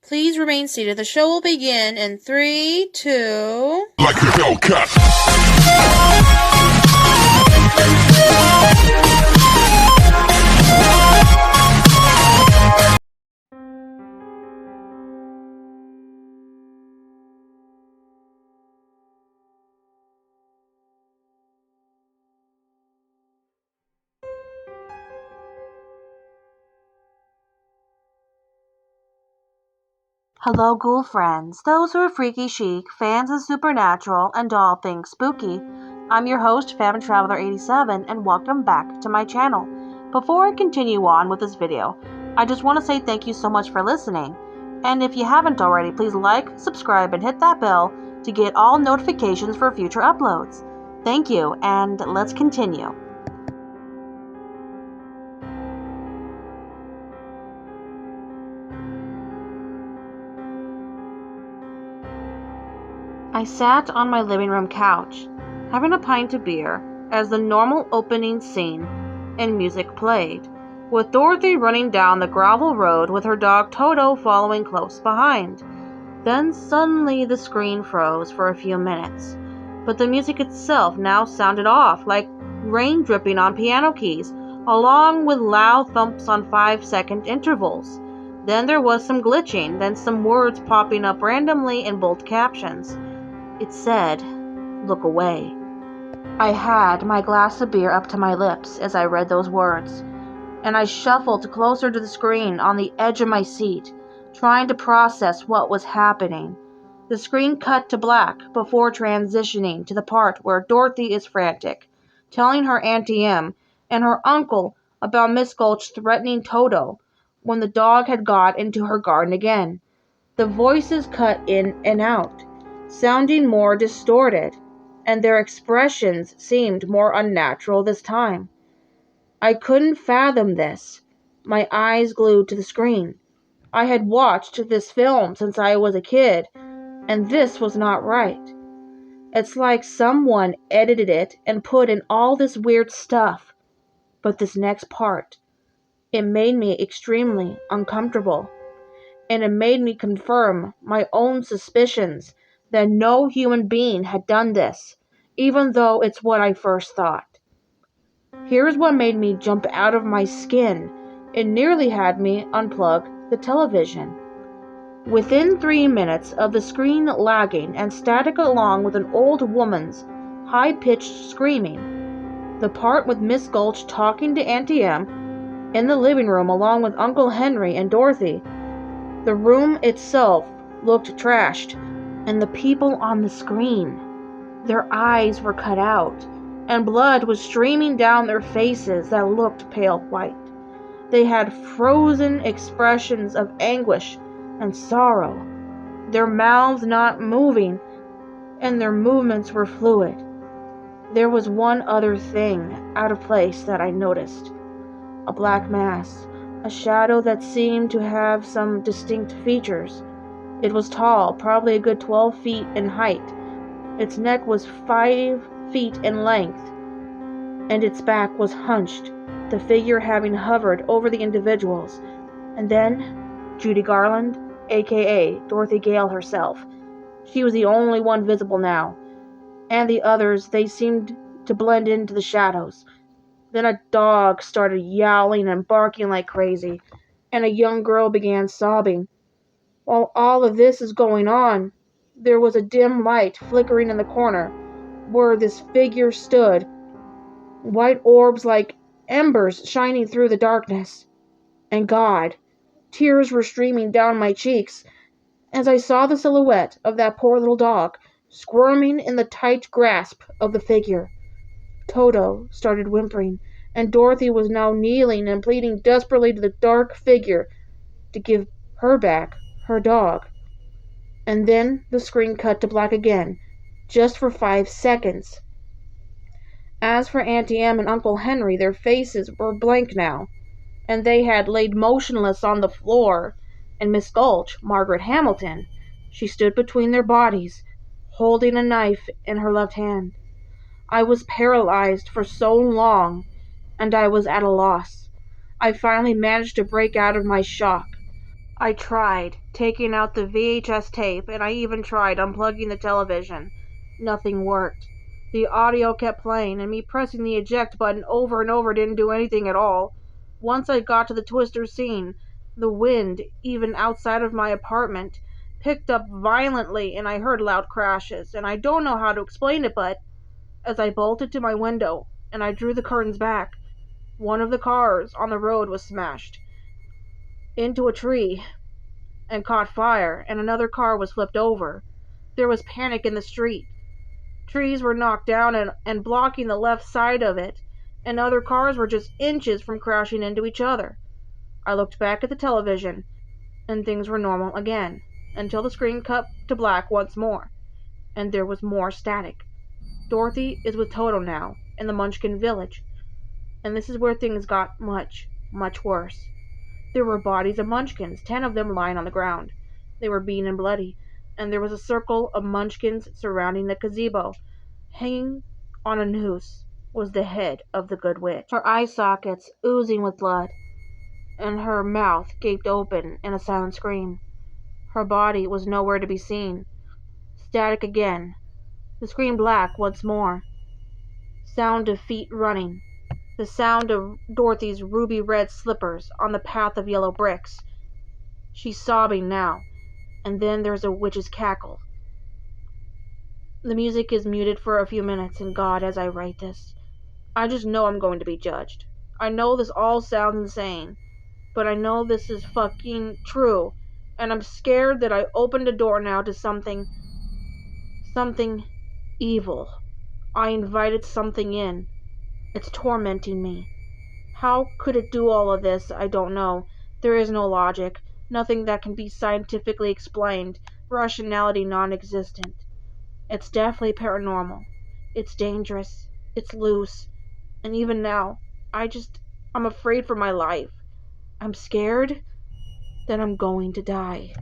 Please remain seated. The show will begin in 3, 2... Like a Hellcat. Hello, ghoul friends, those who are freaky chic, fans of supernatural, and all things spooky. I'm your host, FandomTraveller87, and welcome back to my channel. Before I continue on with this video, I just want to say thank you so much for listening. And if you haven't already, please like, subscribe, and hit that bell to get all notifications for future uploads. Thank you, and let's continue. I sat on my living room couch, having a pint of beer, as the normal opening scene and music played, with Dorothy running down the gravel road with her dog Toto following close behind. Then suddenly the screen froze for a few minutes, but the music itself now sounded off like rain dripping on piano keys, along with loud thumps on 5-second intervals. Then there was some glitching, then some words popping up randomly in bold captions. It said, "Look away." I had my glass of beer up to my lips as I read those words, and I shuffled closer to the screen on the edge of my seat, trying to process what was happening. The screen cut to black before transitioning to the part where Dorothy is frantic, telling her Auntie M and her uncle about Miss Gulch threatening Toto when the dog had got into her garden again. The voices cut in and out, sounding more distorted, and their expressions seemed more unnatural this time. I couldn't fathom this, my eyes glued to the screen. I had watched this film since I was a kid, and this was not right. It's like someone edited it and put in all this weird stuff. But this next part, it made me extremely uncomfortable, and it made me confirm my own suspicions that no human being had done this, even though it's what I first thought. Here's what made me jump out of my skin. It nearly had me unplug the television. Within 3 minutes of the screen lagging and static along with an old woman's high-pitched screaming, the part with Miss Gulch talking to Auntie M in the living room along with Uncle Henry and Dorothy, the room itself looked trashed, and the people on the screen, their eyes were cut out, and blood was streaming down their faces that looked pale white. They had frozen expressions of anguish and sorrow, their mouths not moving, and their movements were fluid. There was one other thing out of place that I noticed: a black mass, a shadow that seemed to have some distinct features. It was tall, probably a good 12 feet in height. Its neck was 5 feet in length, and its back was hunched, the figure having hovered over the individuals. And then Judy Garland, aka Dorothy Gale herself. She was the only one visible now, and the others, they seemed to blend into the shadows. Then a dog started yowling and barking like crazy, and a young girl began sobbing. While all of this is going on, there was a dim light flickering in the corner where this figure stood, white orbs like embers shining through the darkness. And God, tears were streaming down my cheeks as I saw the silhouette of that poor little dog squirming in the tight grasp of the figure. Toto started whimpering, and Dorothy was now kneeling and pleading desperately to the dark figure to give her back her dog. And then the screen cut to black again, just for 5 seconds. As for Auntie M and Uncle Henry, their faces were blank now, and they had laid motionless on the floor. And Miss Gulch, Margaret Hamilton, she stood between their bodies, holding a knife in her left hand. I was paralyzed for so long, and I was at a loss. I finally managed to break out of my shock. I tried taking out the VHS tape, and I even tried unplugging the television. Nothing worked. The audio kept playing, and me pressing the eject button over and over didn't do anything at all. Once I got to the twister scene, the wind, even outside of my apartment, picked up violently, and I heard loud crashes, and I don't know how to explain it, but as I bolted to my window and I drew the curtains back, one of the cars on the road was smashed into a tree and caught fire, and another car was flipped over. There was panic in the street. Trees were knocked down and blocking the left side of it, and other cars were just inches from crashing into each other. I looked back at the television, and things were normal again, until the screen cut to black once more, and there was more static. Dorothy is with Toto now, in the Munchkin village, and this is where things got much, much worse. There were bodies of Munchkins, 10 of them lying on the ground. They were beaten and bloody, and there was a circle of Munchkins surrounding the gazebo. Hanging on a noose was the head of the good witch, her eye sockets oozing with blood, and her mouth gaped open in a silent scream. Her body was nowhere to be seen. Static again. The screen black once more. Sound of feet running. The sound of Dorothy's ruby-red slippers on the path of yellow bricks. She's sobbing now, and then there's a witch's cackle. The music is muted for a few minutes, and God, as I write this, I just know I'm going to be judged. I know this all sounds insane, but I know this is fucking true, and I'm scared that I opened a door now to something evil. I invited something in. It's tormenting me. How could it do all of this? I don't know. There is no logic. Nothing that can be scientifically explained. Rationality non-existent. It's definitely paranormal. It's dangerous. It's loose. And even now, I'm afraid for my life. I'm scared that I'm going to die.